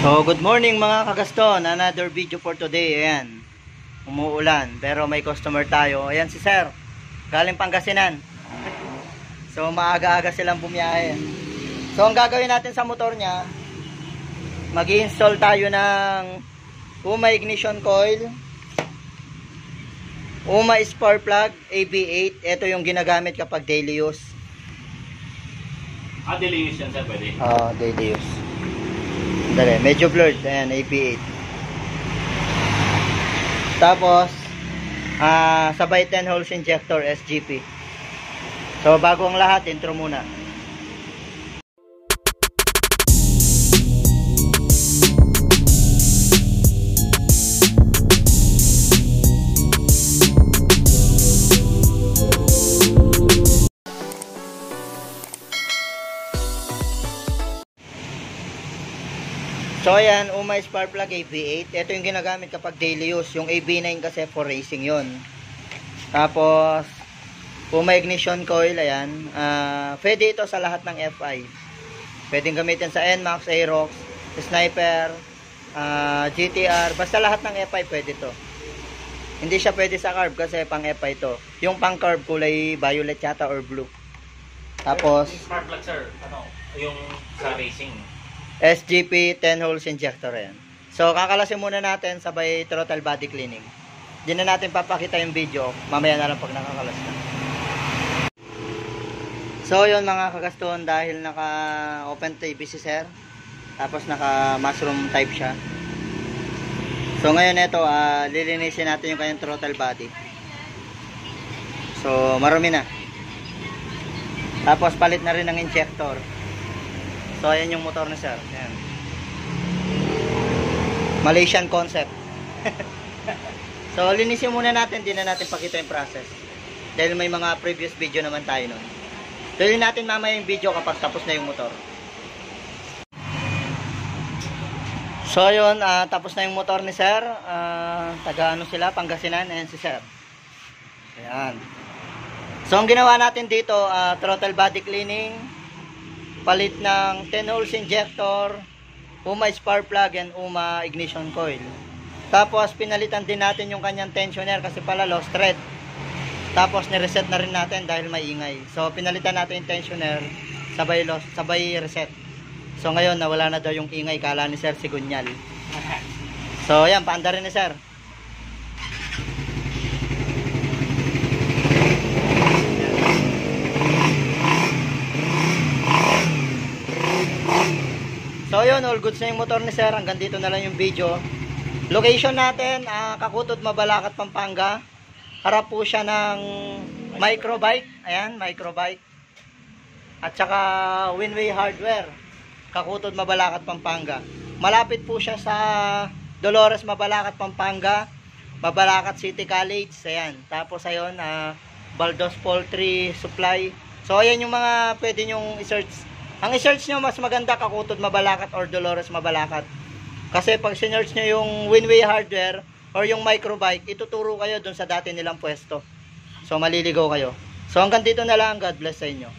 So, good morning mga kagaston. Another video for today. Ayan. Umuulan. Pero may customer tayo. Ayan si Sir. Galing Pangasinan. So, maaga-aga silang bumiyahe. So, ang gagawin natin sa motor niya, mag-i-install tayo ng UMA ignition coil, UMA spark plug, AB8. Ito yung ginagamit kapag daily use. Daily use yan sir, pwede? Daily use. Dali, medyo blurred. Ayan, AP8. Tapos, sabay 10 holes injector, SGP. So, bago ang lahat, intro muna. So ayan, UMA spark plug AB8. Ito yung ginagamit kapag daily use. Yung AB9 kasi for racing yon. Tapos UMA ignition coil, ayan. Pwede ito sa lahat ng FI. Pwedeng gamitin sa NMAX, Aerox, Sniper, GTR. Basta lahat ng FI pwede to. Hindi siya pwede sa carb kasi pang FI to. Yung pang carb kulay violet yata or blue. Tapos yung spark plug sir, yung sa racing. SGP 10 holes injector yan. So kakalasin muna natin sabay throttle body cleaning. Hindi na natin papakita yung video. Mamaya na lang pag nakakalas na. So yun mga kagaston, dahil naka open TV si sir, tapos naka mushroom type siya. So ngayon ito, lilinisin natin yung kanyang throttle body. So marumi na. Tapos palit na rin ng injector. So ayan yung motor ni sir. Ayan. Malaysian concept. So linisin muna natin, di na natin pakita yung process. Dahil may mga previous video naman tayo nun. Tuloy natin mamaya yung video kapag tapos na yung motor. So yun, tapos na yung motor ni sir. Taga ano sila, Pangasinan. Ayan si sir. Ayan. So ang ginawa natin dito, throttle body cleaning, palit ng 10 holes injector, UMA spark plug and UMA ignition coil. Tapos pinalitan din natin yung kanyang tensioner kasi pala lost thread. Tapos ni-reset na rin natin dahil maingay. So pinalitan natin yung tensioner, sabay reset. So ngayon nawala na daw yung ingay, kala ni sir sigunyal. So ayan, paanda rin ni sir. So yun, all goods na yung motor ni sir. Hanggang dito na lang yung video. Location natin, Kakutod, Mabalacat, Pampanga. Harap po siya ng microbike. Ayan, microbike. At saka Winway Hardware, Kakutod, Mabalacat, Pampanga. Malapit po siya sa Dolores, Mabalacat, Pampanga, Mabalacat City College. Ayan, tapos ayun, Baldos Poultry Supply. So ayan yung mga pwede nyong i-search. Ang i-search nyo, mas maganda Kakutod, Mabalacat or Dolores, Mabalacat. Kasi pag sinearch nyo yung Winway Hardware or yung microbike, ituturo kayo dun sa dati nilang pwesto. So maliligaw kayo. So hanggang dito na lang. God bless sa inyo.